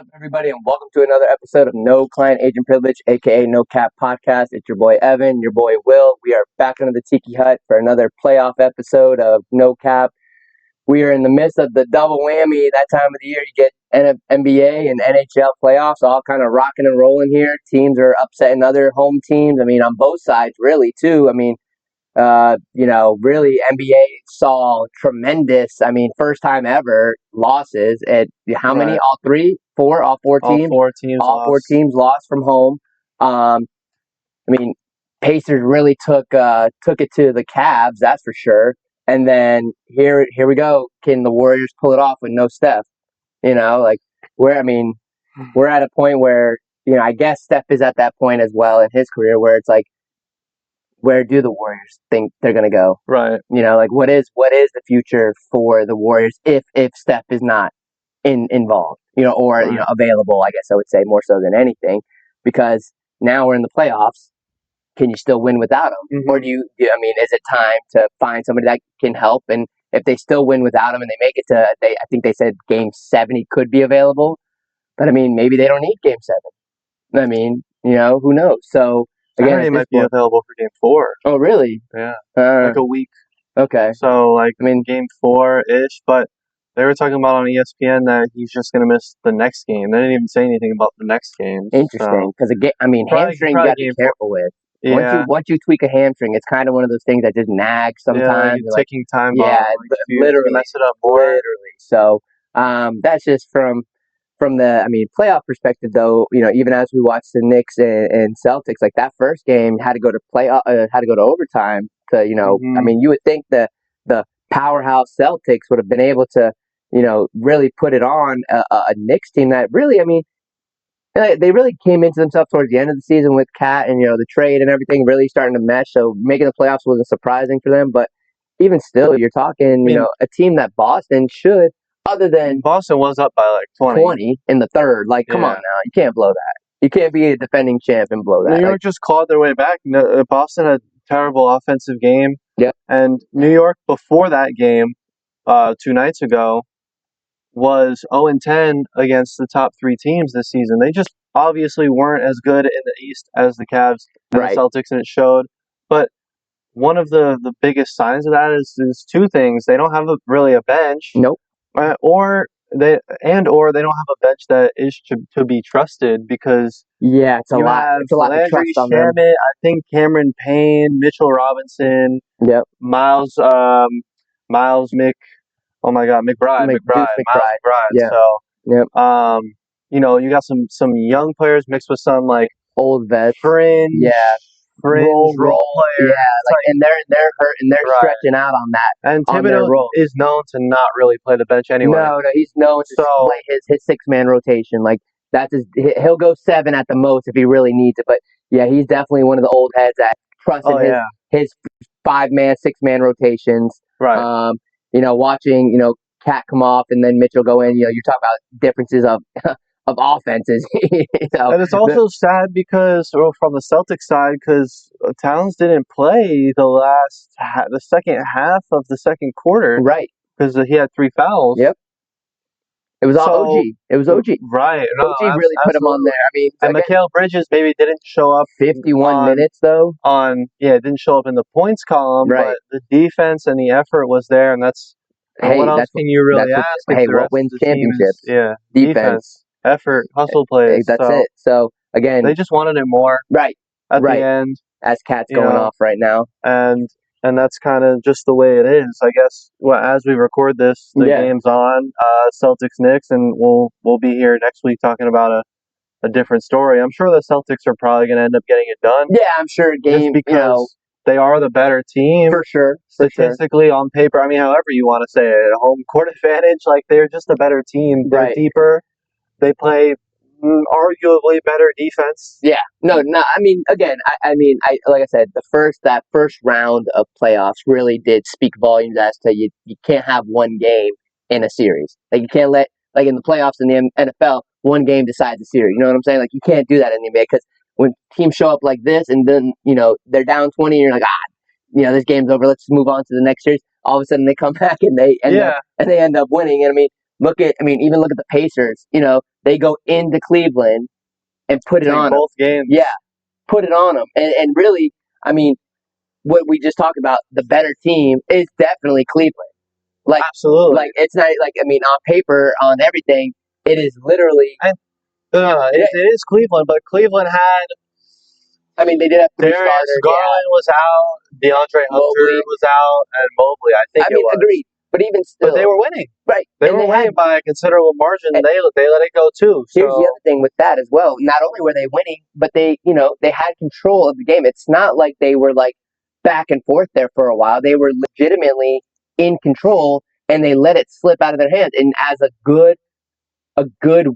up, everybody, and welcome to another episode of No Client Agent Privilege, aka No Cap Podcast. It's your boy Evan, your boy Will. We are back under the Tiki Hut for another playoff episode of No Cap. We are in the midst of the double whammy. That time of the year, you get NBA and NHL playoffs, all kind of rocking and rolling here. Teams are upsetting other home teams. I mean, on both sides, really, too. I mean, really NBA saw tremendous, first time ever losses at how many? All three? Four? All four teams? All four teams lost from home. Pacers really took it to the Cavs, that's for sure. And then here we go. Can the Warriors pull it off with no Steph? We're at a point where, I guess Steph is at that point as well in his career where it's like, where do the Warriors think they're going to go? Right. What is the future for the Warriors if Steph is not involved, available, I guess I would say more so than anything, because now we're in the playoffs. Can you still win without him? Mm-hmm. Or is it time to find somebody that can help? And if they still win without him and they make it to, I think they said Game 7 he could be available, but maybe they don't need Game 7. Who knows? So, again, he might be available for Game 4. Oh, really? Yeah. Like a week. Okay. So, Game 4-ish, but they were talking about on ESPN that he's just going to miss the next game. They didn't even say anything about the next game. Interesting, because, hamstring you got to be careful with. Yeah. Once you tweak a hamstring, it's kind of one of those things that just nags sometimes. Yeah, taking time bomb. Yeah, literally. Mess it up more. Literally. So, that's just from the playoff perspective, though. Even as we watched the Knicks and Celtics, like that first game had to go to overtime. You would think the powerhouse Celtics would have been able to, really put it on a Knicks team that really, they really came into themselves towards the end of the season with Cat and the trade and everything really starting to mesh. So making the playoffs wasn't surprising for them, but even still, you're talking, a team that Boston should. Other than Boston was up by 20 in the third. Come on now. You can't blow that. You can't be a defending champ and blow that. New York just clawed their way back. Boston had a terrible offensive game. Yep. And New York, before that game, 2 nights ago, was 0-10 against the top 3 teams this season. They just obviously weren't as good in the East as the Cavs and the Celtics, and it showed. But one of the biggest signs of that is 2 things. They don't have really a bench. Nope. Or they don't have a bench that is to be trusted, because it's a lot of trust on them. I think Cameron Payne, Mitchell Robinson, Miles McBride. Yeah. So you got some young players mixed with some old vets. Fringe role players. Yeah, and they're hurt and they're stretching out on that. And Thibodeau is known to not really play the bench anyway. No, he's known to play his 6-man rotation. He'll go 7 at the most if he really needs it. But yeah, he's definitely one of the old heads that trusts his 5-man, 6-man rotations. Right. Watching Cat come off and then Mitchell go in. You're talking about differences of offenses. And it's also sad because, from the Celtics side, because Towns didn't play the second half of the second quarter. Right. Because he had 3 fouls. Yep. It was all OG. It was OG. Right. No, OG really put him on there. And Mikal Bridges maybe didn't show up 51 minutes though. Didn't show up in the points column, but the defense and the effort was there, and that's what else can you really ask? What wins championships? Defense, effort, hustle plays. That's it. So again, they just wanted it more. Right. At the end, as Cat's going off right now, and that's kind of just the way it is, I guess. Well, as we record this, the game's on, Celtics Knicks, and we'll be here next week talking about a different story. I'm sure the Celtics are probably going to end up getting it done. Yeah, I'm sure. Just because they are the better team. For sure. Statistically, on paper, however you want to say it, home court advantage, they're just a better team. They're deeper. They play arguably better defense. Yeah. No. Again, like I said, that first round of playoffs really did speak volumes as to you can't have one game in a series. You can't let, in the playoffs in the NFL, one game decides the series. You know what I'm saying? You can't do that in the NBA, because when teams show up like this and then, they're down 20 and you're like, this game's over, let's move on to the next series. All of a sudden they come back and they end up winning. And even look at the Pacers. they go into Cleveland and put it Take on both games. Yeah, put it on them. And really, I mean, what we just talked about, the better team is definitely Cleveland. Absolutely. Like it's not like, I mean, on paper, on everything, it is literally. It is Cleveland, but Cleveland had. I mean, they did have three Darius starters. Garland was out. DeAndre Hunter was out, and Mobley. I think I mean, it was. agreed. But even still, But they were winning. Right? They were winning by a considerable margin. They let it go too. Here's the other thing with that as well. Not only were they winning, but they had control of the game. It's not like they were like back and forth there for a while. They were legitimately in control, and they let it slip out of their hands. And as a good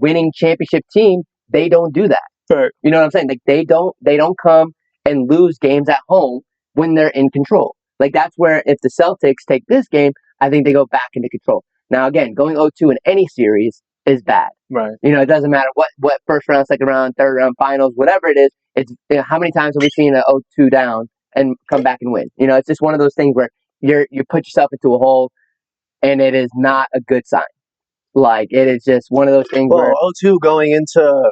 winning championship team, they don't do that. Right. You know what I'm saying? Like they don't come and lose games at home when they're in control. Like that's where if the Celtics take this game, I think they go back into control. Now again, going 0-2 in any series is bad. Right. It doesn't matter what first round, second round, third round, finals, whatever it is. It's how many times have we seen an 0-2 down and come back and win? It's just one of those things where you put yourself into a hole, and it is not a good sign. Like it is just one of those things. Well, 0-2 going into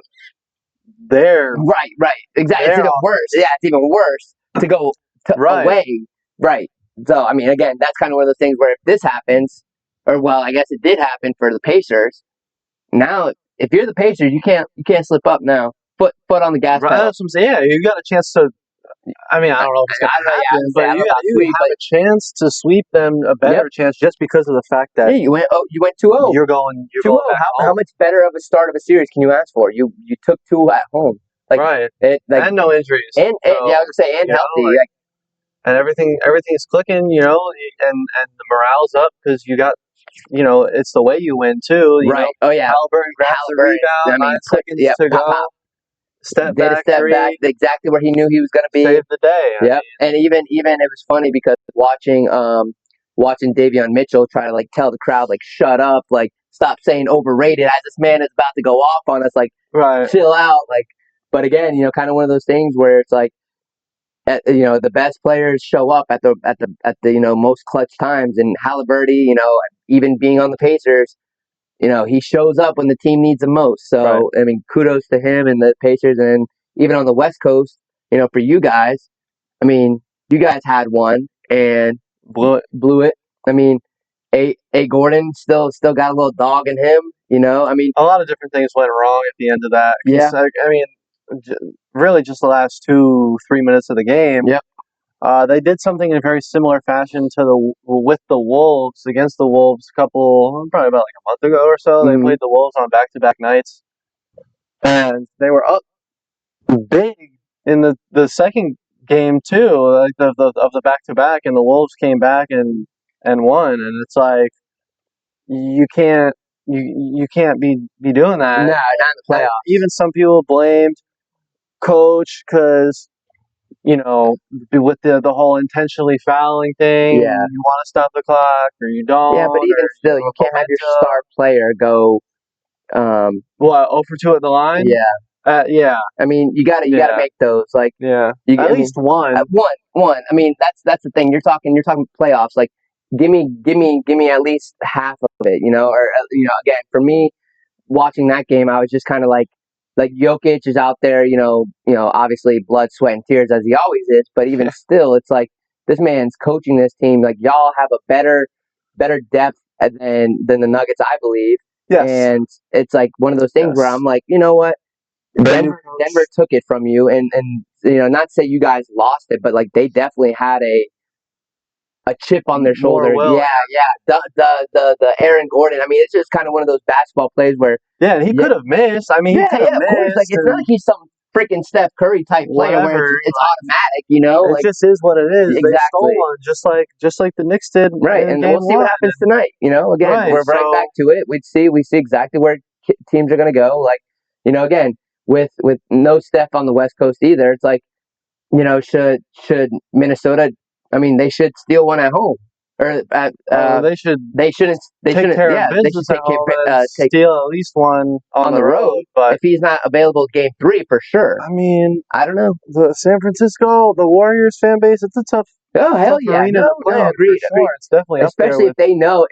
their right, exactly. It's even worse. Yeah, it's even worse to go away. Right. So I mean, again, that's kind of one of those things where if this happens, or well, I guess it did happen for the Pacers. Now, if you're the Pacers, you can't slip up now. Foot on the gas pedal. That's what I'm saying. Yeah, you got a chance to. I mean, I don't know if it's going to happen, but you have a chance to sweep them, a better chance, just because of the fact that you went 2-0. You're going 2-0. How much better of a start of a series can you ask for? You took 2 at home, right? And no injuries, and I would say healthy, and everything's clicking, and the morale's up because you got. It's the way you win too. Right. Oh yeah. Halliburton grabs the rebound. 9 seconds to go. Pop. Step back exactly where he knew he was going to be. Save the day. Yeah. And even it was funny because watching Davion Mitchell try to like tell the crowd like shut up, like stop saying overrated as this man is about to go off on us, like chill out, like. But again, kind of one of those things where it's like, the best players show up at the most clutch times, and Halliburton, even being on the Pacers. He shows up when the team needs him most. So, I mean, kudos to him and the Pacers. And even on the West Coast, for you guys, I mean, you guys had one and blew it. I mean, A. Gordon still got a little dog in him, I mean, a lot of different things went wrong at the end of that. Yeah. I mean, really just the last 2-3 minutes of the game. Yep. They did something in a very similar fashion with the Wolves, against the Wolves probably about like a month ago or so. Mm-hmm. They played the Wolves on back-to-back nights, and they were up big in the second game too, like of the back-to-back, and the Wolves came back and won. And it's like you can't be doing that. No, not in the playoffs. Even some people blamed coach because. With the whole intentionally fouling thing, Yeah. you want to stop the clock or you don't. Yeah, but even still, you can't have your star player go. 0 for 2 at the line? Yeah. Yeah. I mean, you got to make those like. Yeah. At least one. One. I mean, that's the thing. You're talking playoffs. Like, give me at least half of it. Or again, for me, watching that game, I was just kind of like Jokic is out there, obviously blood, sweat, and tears as he always is. But even still, it's like this man's coaching this team. Like y'all have a better depth than the Nuggets, I believe. Yes. And it's like one of those things where I'm like, you know what, Denver took it from you, and not to say you guys lost it, but like they definitely had a chip on their shoulder. Yeah. The Aaron Gordon. I mean, it's just kind of one of those basketball plays where. Yeah, and he could have missed. I mean, he could have missed. Of course. Like it's not like he's some freaking Steph Curry type player where it's automatic. It just is what it is. Exactly. They stole one just like the Knicks did. Right, and we'll see what happens tonight. Again, we're right back to it. We see exactly where teams are going to go. Like, again, with no Steph on the West Coast either, it's like, should Minnesota? I mean, they should steal one at home, or they shouldn't. They shouldn't. Care of business at home and steal at least one on the road. But if he's not available game 3, for sure. I mean, I don't know. The San Francisco, the Warriors fan base, it's a tough. Oh hell yeah! Arena to play in, agreed. Sure. It's definitely especially if they know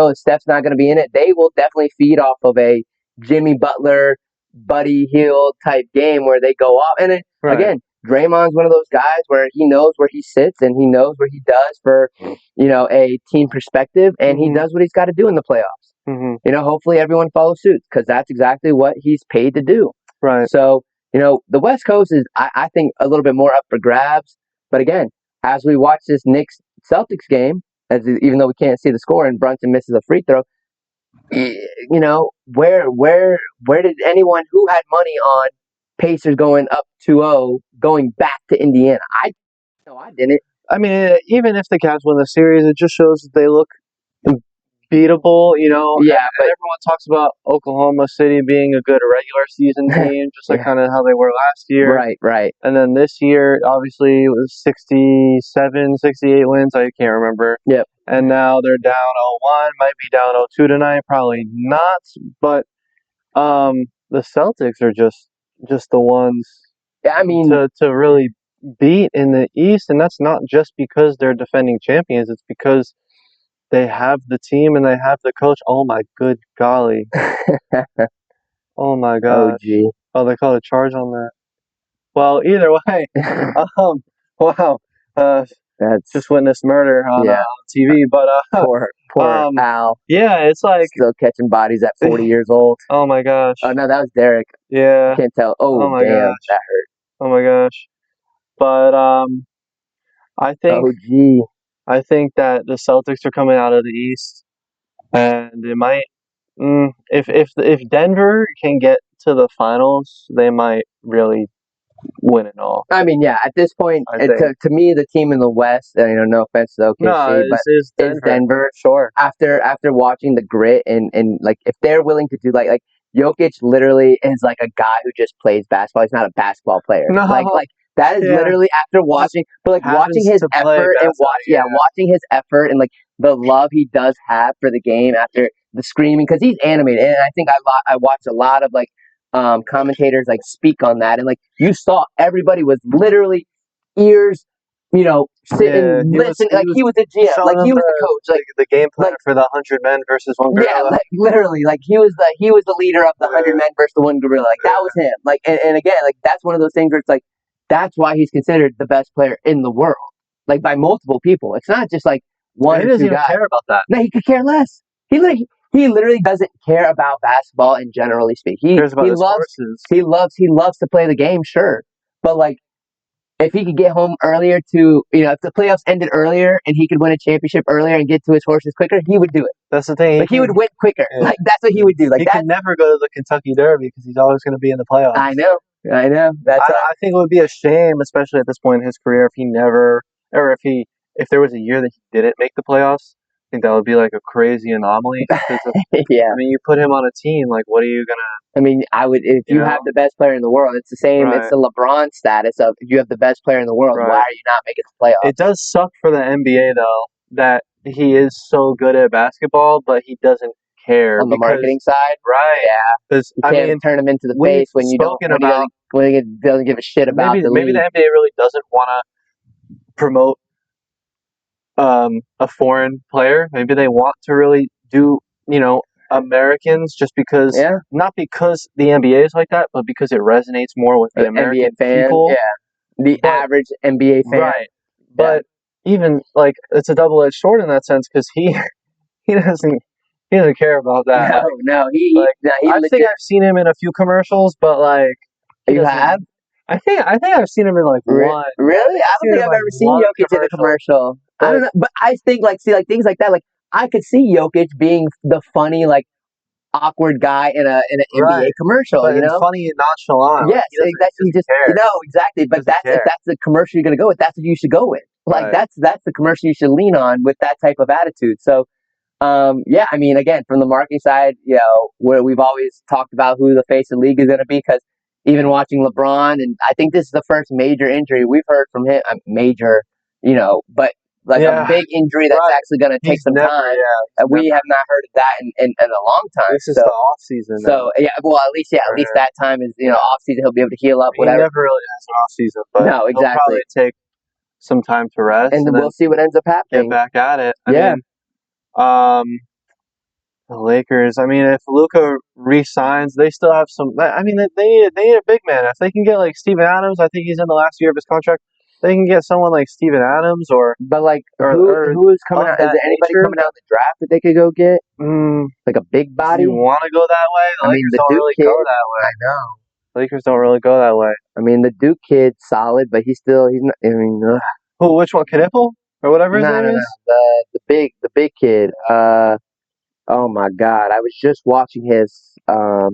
if Steph's not going to be in it, they will definitely feed off of a Jimmy Butler, Buddy Hield type game where they go off. And then, again, Draymond's one of those guys where he knows where he sits and he knows what he does for, a team perspective, and he does what he's got to do in the playoffs. Hopefully everyone follows suit because that's exactly what he's paid to do. Right. So, the West Coast is, I think, a little bit more up for grabs. But again, as we watch this Knicks Celtics game, even though we can't see the score and Brunson misses a free throw, where did anyone who had money on Pacers going up 2-0 going back to Indiana? I didn't. I mean, even if the Cavs win the series, it just shows that they look beatable, Yeah, but everyone talks about Oklahoma City being a good regular season team, just like kind of how they were last year. Right. And then this year, obviously, it was 67, 68 wins. I can't remember. Yep. And now they're down 0-1, might be down 0-2 tonight, probably not. But the Celtics are just the ones to really beat in the East, and that's not just because they're defending champions. It's because they have the team and they have the coach. Oh my good golly! Oh my gosh! OG. Oh, they called a charge on that. Well, either way, wow. That's just witnessed murder on TV, but poor Al. Yeah, it's like still catching bodies at 40 years old. Oh my gosh! Oh no, that was Derek. Yeah, I can't tell. Oh my damn, gosh. that hurt. Oh my gosh! But I think I think that the Celtics are coming out of the East, and they might. If Denver can get to the finals, they might really win it all. I mean, yeah. At this point, to me, the team in the West, no offense to OKC, but is Denver. Sure. After watching the grit and like if they're willing to do like Jokic literally is like a guy who just plays basketball. He's not a basketball player. No. Like that is literally after watching, but like watching his effort and watching his effort and like the love he does have for the game after the screaming because he's animated. And I think I watched a lot of like commentators like speak on that, and like you saw everybody was literally ears, sitting, listening. Like he was the GM, like he was the coach, like the game plan for the 100 men versus one gorilla. Yeah, like literally, like he was the leader of the 100 men versus the one gorilla. Like that was him. Like and again, like that's one of those things where it's like that's why he's considered the best player in the world, like by multiple people. It's not just like one or two guys. He doesn't even care about that. No, he could care less. He literally doesn't care about basketball and generally speaking. He loves to play the game, sure. But like if he could get home earlier if the playoffs ended earlier and he could win a championship earlier and get to his horses quicker, he would do it. That's the thing. Like he would win quicker. Yeah. Like that's what he would do. Like he can never go to the Kentucky Derby because he's always going to be in the playoffs. I know. I think it would be a shame, especially at this point in his career, if he never, or if there was a year that he didn't make the playoffs. I think that would be like a crazy anomaly. Yeah. I mean, you put him on a team, like, what are you going to... I mean, I would, if you have the best player in the world, it's the same, it's the LeBron status of, if you have the best player in the world, why are you not making the playoffs? It does suck for the NBA, though, that he is so good at basketball, but he doesn't care. On the marketing side? Right. Yeah. Because you can't turn him into the face when he doesn't give a shit about the league. Maybe the NBA really doesn't want to promote a foreign player. Maybe they want to really do, Americans just because, not because the NBA is like that, but because it resonates more with the American NBA fan, people. Yeah. The average NBA fan. Right. But even, like, it's a double-edged sword in that sense because he doesn't care about that. No. I think I've seen him in a few commercials, but, like... You have? I think I've seen him in like one. Really? I don't think I've ever seen Jokic in a commercial. I don't know, but I think things like that. Like I could see Jokic being the funny, like awkward guy in an NBA commercial. But funny and nonchalant. Yes, exactly. But if that's the commercial you're going to go with, that's what you should go with. Like that's the commercial you should lean on with that type of attitude. So, I mean, again, from the marketing side, where we've always talked about who the face of the league is going to be because. Even watching LeBron, and I think this is the first major injury we've heard from him. Major, but like a big injury that's actually going to take some time. We have not heard of that in a long time. This is the off season. So at least that time is off season. He'll be able to heal up. Whatever. He never really has an off season, but no, exactly. He'll probably take some time to rest, and we'll see what ends up happening. Get back at it. I mean, The Lakers. I mean, if Luka re-signs, they still have some. I mean, they need a big man. If they can get like Steven Adams, I think he's in the last year of his contract. They can get someone like Steven Adams But like, or who is coming of out? Is that there anybody nature. coming out in the draft that they could go get? Mm, Like a big do you body? want to go that way? The I mean, Lakers the don't Duke really kid. go that way. I know. Lakers don't really go that way. I mean, the Duke kid's solid, but he's not. I mean, Who? Which one? Knipple or whatever his no, name no, no. is. The big kid. Oh my God, I was just watching his. Man,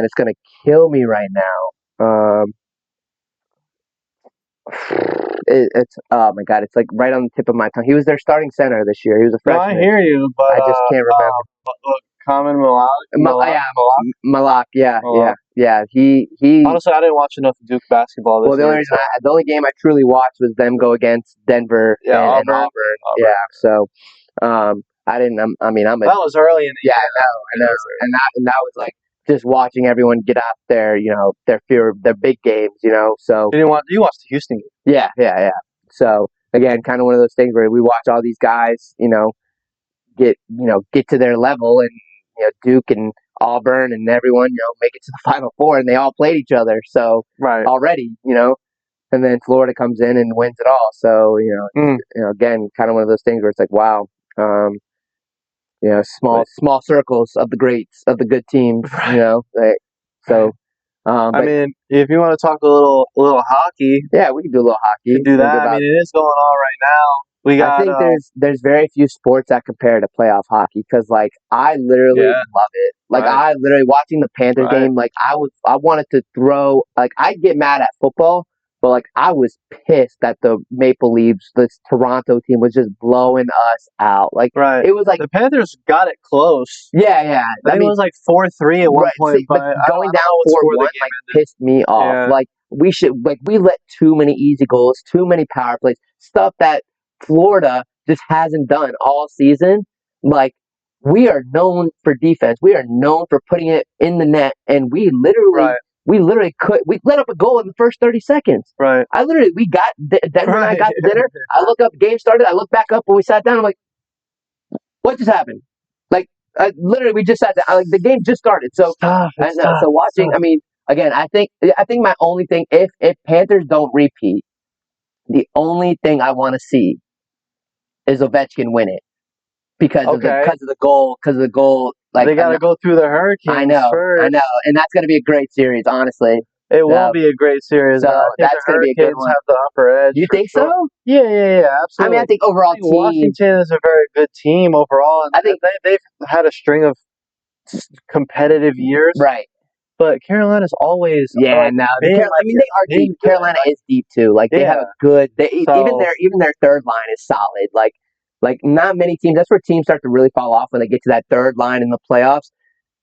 it's gonna kill me right now. It's oh my God, it's like right on the tip of my tongue. He was their starting center this year. He was a No, I freshman. hear you, but I just can't remember. Common Malak. Yeah, Malak. Yeah, Malak. yeah. Honestly, I didn't watch enough Duke basketball Well, this year. the only game I truly watched was them go against Denver and Auburn. Yeah, so I didn't. I mean, I'm a that was early in the yeah, year. I know, and that was like just watching everyone get out there, their big games, So You watched the Houston game. yeah. So again, kind of one of those things where we watch all these guys, get to their level, and Duke and Auburn and everyone, make it to the Final Four, and they all played each other. So Right. already, and then Florida comes in and wins it all. So again, kind of one of those things where it's like, wow, small circles of the greats of the good teams, Like, so. I mean, if you want to talk a little hockey, yeah, we can do a little hockey. we can do that. I mean, it is going on right now. We got. I think there's very few sports that compare to playoff hockey because like I literally love it. Like I literally watching the Panthers game. Like I wanted to throw. Like I get mad at football, but like I was pissed that the Maple Leafs, this Toronto team, was just blowing us out. Like it was like the Panthers got it close. Yeah. I mean, it was like 4-3 at one point, but going down 4-1 like pissed me off. Yeah. Like we let too many easy goals, too many power plays, stuff that Florida just hasn't done all season. Like we are known for defense. We are known for putting it in the net, and we literally we let up a goal in the first 30 seconds. Right. We got Denver and I got dinner. I look up, game started. I look back up when we sat down. I'm like, what just happened? Like literally, we just sat down. Like the game just started. So watching. I mean, again, I think my only thing, if Panthers don't repeat, the only thing I want to see is Ovechkin win it because of the goal. Like they got to go through the Hurricanes. I know, and that's going to be a great series. Honestly, it will be a great series. So that's going to be a good one. Have the upper edge. You think so? Yeah, absolutely. I mean, I think overall, Washington is a very good team overall, and I think they've had a string of competitive years. Right. But Carolina's always they are deep. Carolina is deep too. Like they have a good. Even their third line is solid. Like not many teams. That's where teams start to really fall off when they get to that third line in the playoffs.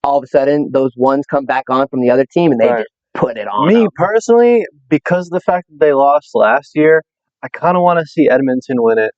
All of a sudden, those ones come back on from the other team, and they just put it on. Me personally, because of the fact that they lost last year, I kind of want to see Edmonton win it.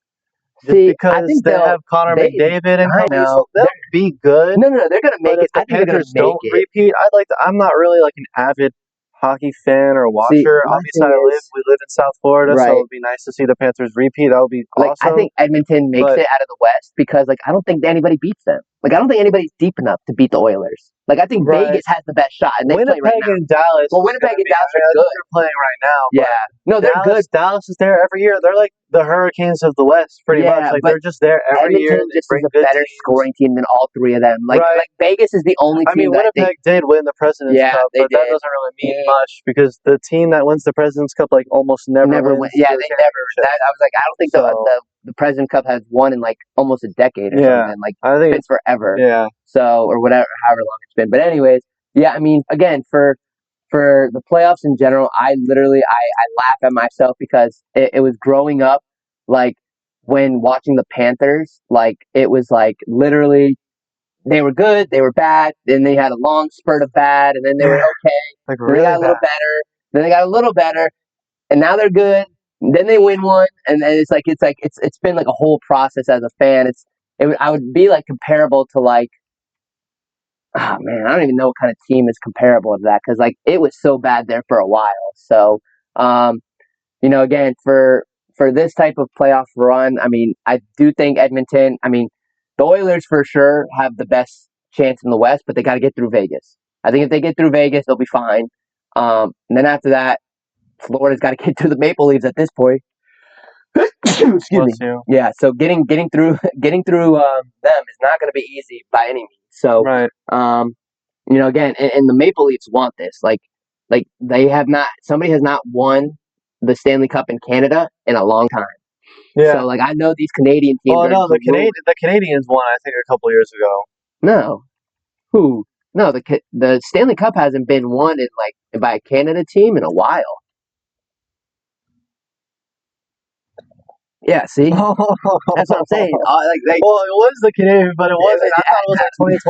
Because I think they have Connor McDavid and company, so they'll be good. No, they're gonna make it. I think they're gonna make it. Repeat. I'm not really like an avid hockey fan or watcher. Obviously, we live in South Florida, so it would be nice to see the Panthers repeat. That would be awesome. I think Edmonton makes it out of the West because I don't think anybody beats them. I don't think anybody's deep enough to beat the Oilers. I think Vegas has the best shot, and they play right now. And Dallas. Well, Winnipeg and Dallas are good. They're playing right now. Yeah, no, they're good. Dallas is there every year. They're like the Hurricanes of the West, pretty much. They're just there every year. Edmonton just is a better scoring team than all three of them. Like Vegas is the only team. I mean, Winnipeg did win the President's Cup, but that doesn't really mean much because the team that wins the President's Cup almost never wins. Yeah, they never. I was like, I don't think the President's Cup has won in almost a decade or something. I think it's forever. Yeah. So or whatever, however long it's been. But anyways, yeah. I mean, again, for the playoffs in general, I laugh at myself because it was growing up when watching the Panthers. It was literally they were good, they were bad, then they had a long spurt of bad, and then they were okay. Then they got a little better. Then they got a little better, and now they're good. And then they win one, and then it's been a whole process as a fan. I would be comparable to oh man, I don't even know what kind of team is comparable to that because it was so bad there for a while. So, again for this type of playoff run, I mean, I do think Edmonton. I mean, The Oilers for sure have the best chance in the West, but they got to get through Vegas. I think if they get through Vegas, they'll be fine. And then after that, Florida's got to get through the Maple Leafs at this point. Excuse me. Yeah, so getting through them is not going to be easy by any means. So, Right. Again, and the Maple Leafs want this. Like they have not. Somebody has not won the Stanley Cup in Canada in a long time. Yeah. So, I know these Canadian teams. Oh no, the Canadians won, I think, a couple years ago. No, who? No, the Stanley Cup hasn't been won in by a Canada team in a while. Yeah, see, that's what I'm saying. Well, it was the Canadian, but it wasn't. I thought it was like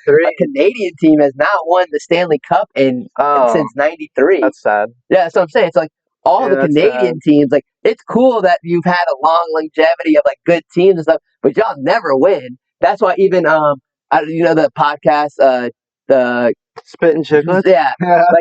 2021. A Canadian team has not won the Stanley Cup since '93. That's sad. Yeah, that's what I'm saying. It's like all the Canadian teams. Like, it's cool that you've had a long longevity of good teams and stuff, but y'all never win. That's why even the podcast the Spittin' Chicklets. Yeah,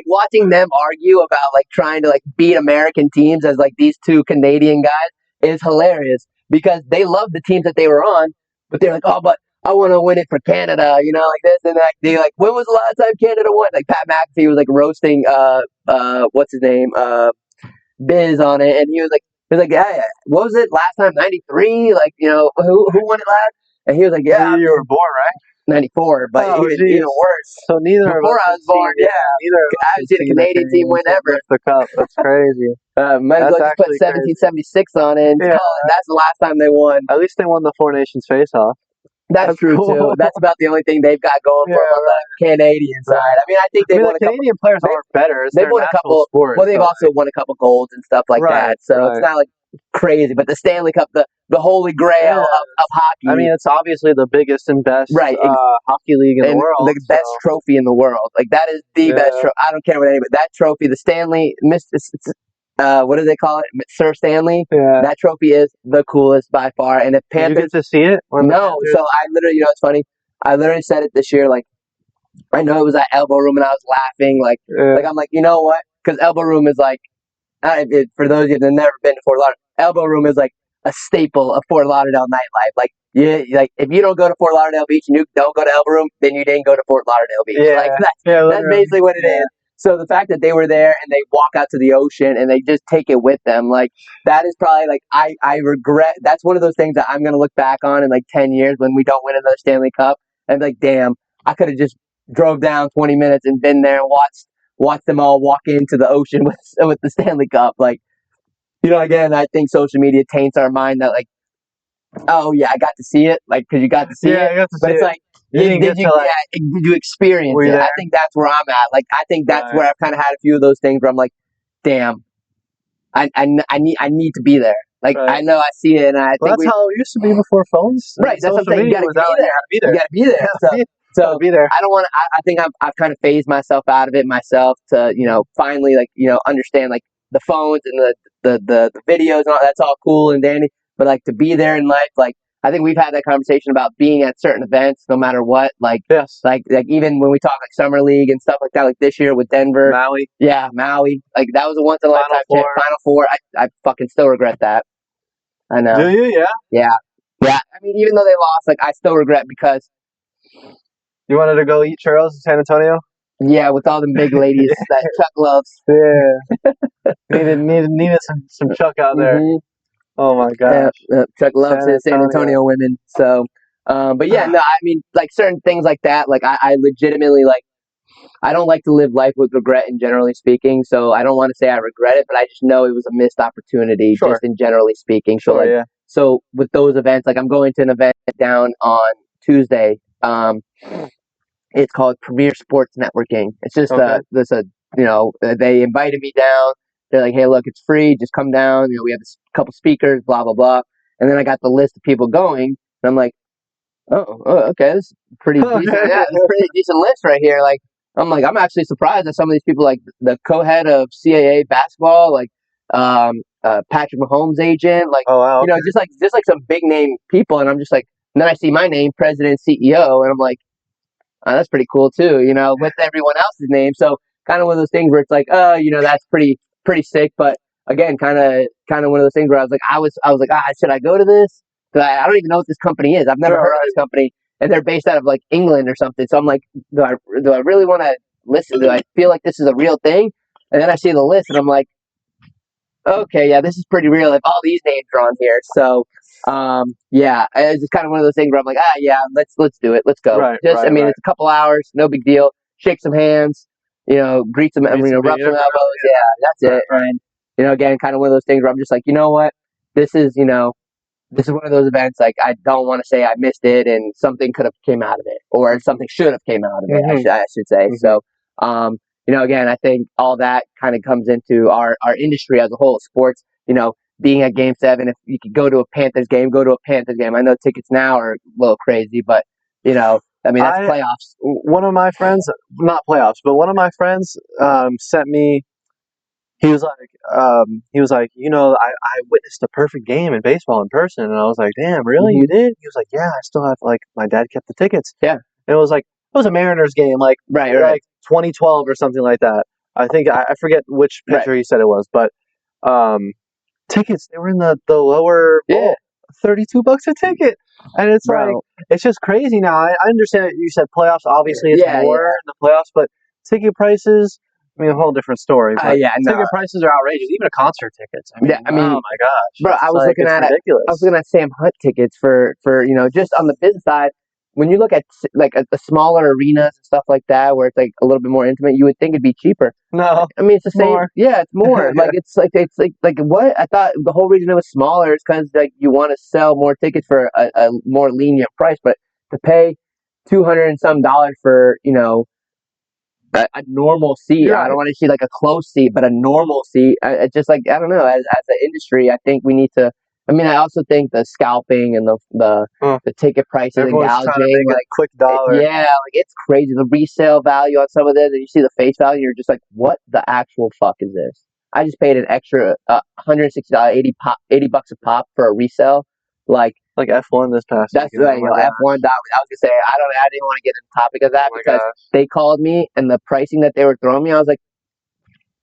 watching them argue about trying to beat American teams as these two Canadian guys is hilarious because they love the teams that they were on, but they're like, oh, but I want to win it for Canada, like this and that. They when was the last time Canada won? Pat McAfee was roasting what's his name Biz on it, and he was like, yeah, what was it last time? '93? Who won it last? And he was like, yeah, you were born, right? '94, but even worse. So neither before I was born, I haven't seen a Canadian team win ever. The cup, that's crazy. Might as well just put 1776 on it and call it. That's the last time they won. At least they won the Four Nations face-off. That's true too. That's about the only thing they've got going for them on the Canadian side. I mean, I think they won a couple. Canadian players are better. They've won a couple. Sports, well, they've also won a couple golds and stuff like that. So it's not crazy, but the Stanley Cup, the holy grail of hockey. I mean, it's obviously the biggest and best hockey league in the world. The best trophy in the world. That is the best trophy. I don't care what anybody. That trophy, the Stanley, what do they call it? Sir Stanley? Yeah. That trophy is the coolest by far. And if Panthers... Did you get to see it? No. So I literally, it's funny. I literally said it this year, I know it was at Elbow Room and I was laughing. I'm like, you know what? Because Elbow Room is for those of you that have never been to Fort Lauderdale, Elbow Room is a staple of Fort Lauderdale nightlife. If you don't go to Fort Lauderdale Beach and you don't go to Elbow Room, then you didn't go to Fort Lauderdale Beach. Yeah. That's basically what it is. So the fact that they were there and they walk out to the ocean and they just take it with them, that is probably I regret. That's one of those things that I'm going to look back on in 10 years when we don't win another Stanley Cup and be damn, I could have just drove down 20 minutes and been there and watched them all walk into the ocean with the Stanley Cup. Again, I think social media taints our mind that oh yeah, I got to see it, because you got to see it. I got to see it. Did you experience it? I think that's where I'm at. I think that's where I've kind of had a few of those things where I'm like, damn, I need to be there. I know I see it, and I think that's how it used to be before phones. Right, that's what I'm saying. You got to be there. You got to be there. So be there. I don't want to. I think I've kind of phased myself out of it myself to finally understand the phones and the videos and all that's all cool and dandy, but to be there in life, I think we've had that conversation about being at certain events no matter what. Yes. Even when we talk summer league and stuff like that, this year with Denver, Maui. Yeah, Maui. That was a once in a lifetime chance. Final Four. I fucking still regret that. I know. Do you? Yeah. Yeah. I mean, even though they lost, I still regret because. You wanted to go eat churros in San Antonio? Yeah, with all the big ladies that Chuck loves. Yeah. needed some Chuck out there. Mm-hmm. Oh my gosh. Chuck loves his San Antonio women. So, but yeah, no, I mean, certain things like that, I legitimately, I don't like to live life with regret in generally speaking. So I don't want to say I regret it, but I just know it was a missed opportunity just in generally speaking. So, so with those events, I'm going to an event down on Tuesday. It's called Premier Sports Networking. It's just they invited me down. They're like, hey, look, it's free. Just come down. We have a couple speakers, blah, blah, blah. And then I got the list of people going. And I'm like, oh okay. This is pretty decent. Yeah, this is a pretty decent list right here. I'm actually surprised that some of these people, the co-head of C.A.A. basketball, Patrick Mahomes' agent, wow, okay. just some big name people. And I'm just and then I see my name, president, CEO, and I'm like, oh, that's pretty cool too, with everyone else's name. So kind of one of those things where it's that's pretty sick. But again, kind of one of those things where I was like, should I go to this? 'Cause I don't even know what this company is. I've never heard of this company, and they're based out of like England or something. So I'm like, do I really want to listen? Do I feel like this is a real thing? And then I see the list, and I'm like, okay, yeah, this is pretty real if all these names are on here. So, yeah, it's just kind of one of those things where I'm like, yeah, let's do it. Let's go. I mean, it's a couple hours, no big deal. Shake some hands, greet some, rub some elbows. Yeah, that's it. And, again, kind of one of those things where I'm just like, you know what? This is one of those events, like, I don't want to say I missed it and something could have came out of it or something should have came out of it, I should say. So, again, I think all that kind of comes into our industry as a whole, sports, being at Game 7. If you could go to a Panthers game, go to a Panthers game. I know tickets now are a little crazy, but, I mean, that's playoffs. One of my friends, not playoffs, but one of my friends sent me, he was like, I witnessed a perfect game in baseball in person. And I was like, damn, really? You did? He was like, yeah, I still have, like, my dad kept the tickets. Yeah. And it was a Mariners game, like, right. 2012 or something like that. I think, I forget which pitcher he said it was, but tickets, they were in the lower bowl, $32 a ticket. And it's like, it's just crazy now. I understand that you said playoffs, obviously it's more in the playoffs, but ticket prices, I mean, a whole different story. But ticket prices are outrageous. Even a concert tickets. I mean, oh my gosh, bro! I was looking at ridiculous. I was looking at Sam Hunt tickets for just on the business side. When you look at like the smaller arenas and stuff like that, where it's like a little bit more intimate, you would think it'd be cheaper. No, I mean it's the same. More. Yeah, it's more. Like it's like what? I thought the whole reason it was smaller is because like you want to sell more tickets for a more lenient price, but to pay $200 and some for a normal seat. I don't want to see like a close seat, but a normal seat. It's just like, I don't know. As an industry, I think we need to. I mean, I also think the scalping and the ticket prices and gouging, like quick dollar. Like it's crazy. The resale value on some of this, and you see the face value, you're just like, what the actual fuck is this? I just paid an extra $160, $80 a pop for a resale, like F1 this past. That's right. F1. I was gonna say I didn't want to get into the topic of that because they called me and the pricing that they were throwing me, I was like,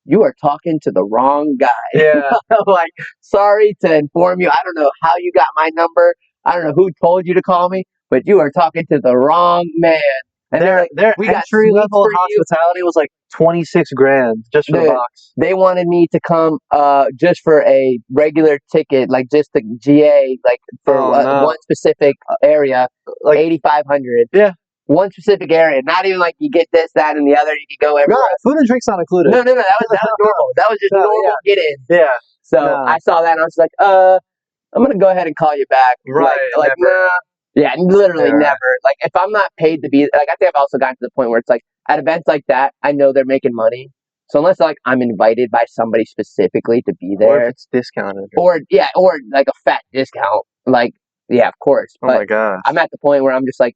you are talking to the wrong guy. Yeah. I'm like, sorry to inform you. I don't know how you got my number. I don't know who told you to call me, but you are talking to the wrong man. And their entry level hospitality was like $26,000 just for the box. They wanted me to come just for a regular ticket, like just the GA, like for one specific area, like $8,500. Yeah. One specific area, not even like you get this, that, and the other. You can go everywhere. No, food and drinks not included. No. That was normal. That was just normal get in. Yeah. So I saw that and I was like, I'm gonna go ahead and call you back. Right. Like nah. Yeah, literally never. Like if I'm not paid to be, like I think I've also gotten to the point where it's like at events like that, I know they're making money. So unless like I'm invited by somebody specifically to be there, or if it's discounted, or like a fat discount, like of course. But oh my gosh, I'm at the point where I'm just like,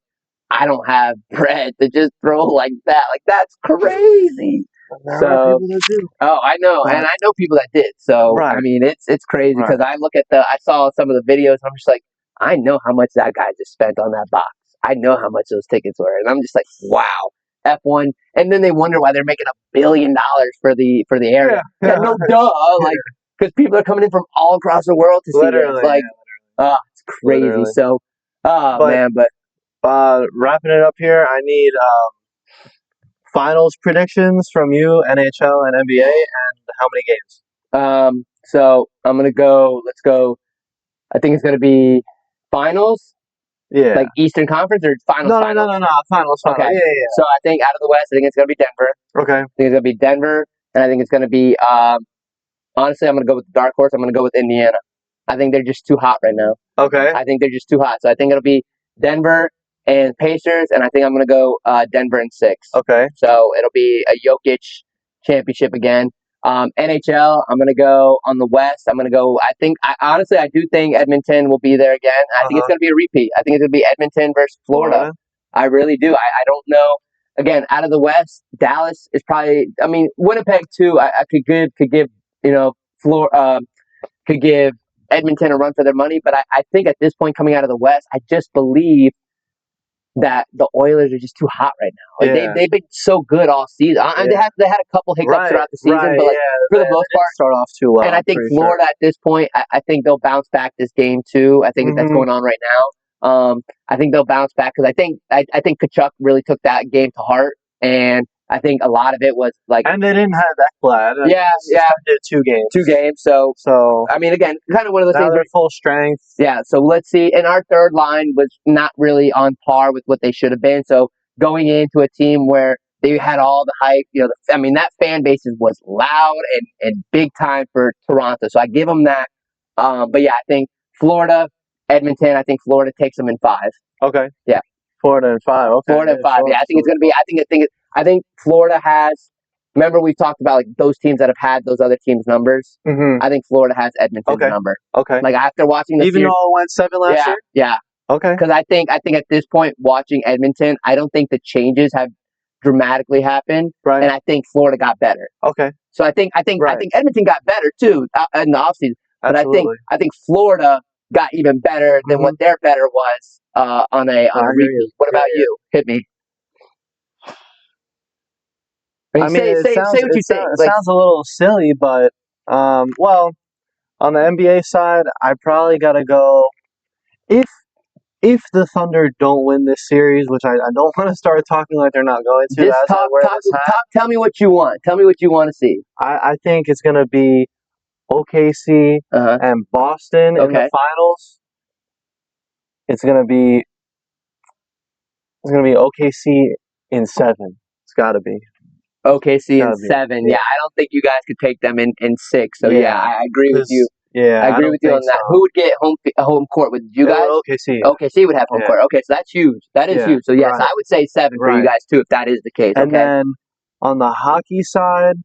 I don't have bread to just throw like that. Like that's crazy. So, I know, and I know people that did. So I mean, it's crazy because I look at I saw some of the videos, and I'm just like, I know how much that guy just spent on that box. I know how much those tickets were, and I'm just like, wow, F1. And then they wonder why they're making $1 billion for the area. Yeah, no, duh, like because people are coming in from all across the world to see it. It's like, it's crazy. Literally. So, wrapping it up here, I need finals predictions from you, NHL and NBA, and how many games? So I'm gonna go. Let's go. I think it's gonna be finals. Yeah. Like Eastern Conference or finals? No. Finals. Okay. Yeah. So I think out of the West, I think it's gonna be Denver. Okay. I think it's gonna be Denver, and I think it's gonna be. Honestly, I'm gonna go with the dark horse. I'm gonna go with Indiana. I think they're just too hot right now. Okay. I think they're just too hot. So I think it'll be Denver and Pacers, and I think I'm going to go Denver in 6. Okay. So it'll be a Jokic championship again. NHL, I'm going to go on the West. I'm going to go, honestly, I do think Edmonton will be there again. I think it's going to be a repeat. I think it's going to be Edmonton versus Florida. I really do. I don't know. Again, out of the West, Dallas is probably, I mean, Winnipeg too, I could give, could give Edmonton a run for their money. But I think at this point coming out of the West, I just believe that the Oilers are just too hot right now. Like Yeah. they've been so good all season. They had a couple hiccups throughout the season, but like for the most part, start off too well. and I think Florida at this point, I think they'll bounce back this game too. I think that's going on right now. I think they'll bounce back because I think Kachuk really took that game to heart, and I think a lot of it was like, and they didn't have Ekblad. Yeah, did 2 games. 2 games. So I mean, again, kind of one of those things. They're full strength. Yeah. So let's see. And our third line was not really on par with what they should have been. So going into a team where they had all the hype, I mean, that fan base was loud and big time for Toronto. So I give them that. But yeah, I think Florida, Edmonton. I think Florida takes them in 5. Okay. Yeah. Florida in 5. Okay. Florida in 5. Yeah, I think it's going to be. I think Florida has. Remember, we've talked about like those teams that have had those other teams' numbers. I think Florida has Edmonton's number. Okay. Like after watching the even though it went 7 last year. Yeah. Okay. Because I think at this point, watching Edmonton, I don't think the changes have dramatically happened, right? And I think Florida got better. Okay. So I think Edmonton got better too in the offseason. But Absolutely. I think Florida got even better than what their better was on a repeat. What about you? Hit me. I mean, say what you think. It sounds a little silly, but well, on the NBA side, I probably gotta go. If the Thunder don't win this series, which I don't want to start talking like they're not going to. Just tell me what you want. Tell me what you want to see. I think it's gonna be OKC and Boston in the finals. It's gonna be OKC in 7. It's got to be. OKC in 7. Yeah, I don't think you guys could take them in 6. So yeah, I agree with you. Yeah, I agree with you on that. Who would get home court with you guys? OKC. OKC would have home court. Okay, so that's huge. That is huge. So yes, I would say 7 for you guys too, if that is the case. And then on the hockey side,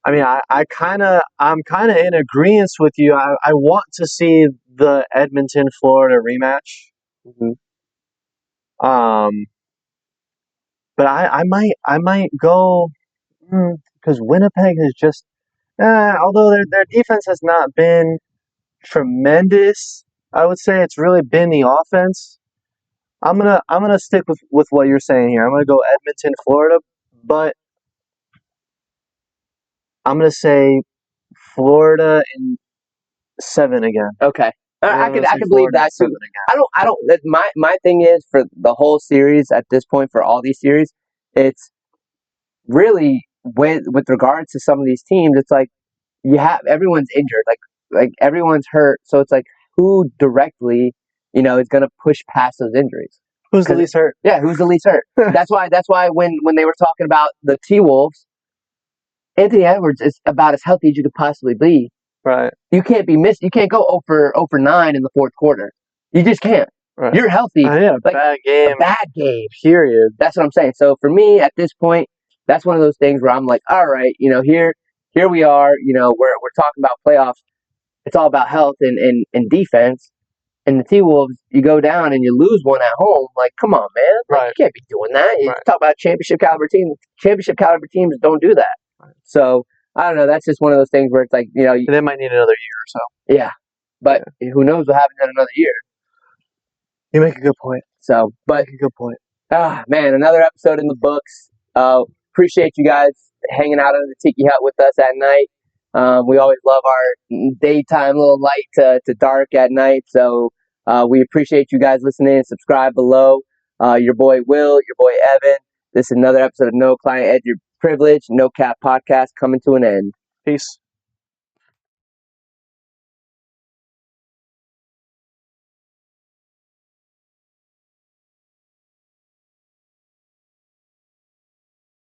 I mean, I'm kind of in agreement with you. I want to see the Edmonton Florida rematch. But I might go because Winnipeg is just although their defense has not been tremendous, I would say it's really been the offense. I'm gonna stick with what you're saying here. I'm gonna go Edmonton, Florida, but I'm gonna say Florida in 7 again. Okay. I can believe that too. I don't. My thing is for the whole series at this point, for all these series, it's really with regards to some of these teams, it's like everyone's injured, like everyone's hurt, so it's like who directly, is going to push past those injuries? Who's the least hurt? Yeah, who's the least hurt? That's why when they were talking about the T-Wolves, Anthony Edwards is about as healthy as you could possibly be. Right. You can't be missed. You can't go 0 for 9 in the fourth quarter. You just can't. Right. You're healthy. Bad game. A bad game. Period. That's what I'm saying. So for me, at this point, that's one of those things where I'm like, all right, here we are. We're talking about playoffs. It's all about health and defense. And the T-Wolves, you go down and you lose one at home. Like, come on, man. Like, you can't be doing that. You talk about championship caliber teams. Championship caliber teams don't do that. Right. So I don't know. That's just one of those things where it's like, they might need another year or so. Yeah, but who knows what happens in another year? You make a good point. So, but make a good point. Man, another episode in the books. Appreciate you guys hanging out under the Tiki Hut with us at night. We always love our daytime little light to dark at night. So we appreciate you guys listening. Subscribe below. Your boy Will, your boy Evan. This is another episode of No Client Edge Privilege, No Cap Podcast coming to an end. Peace.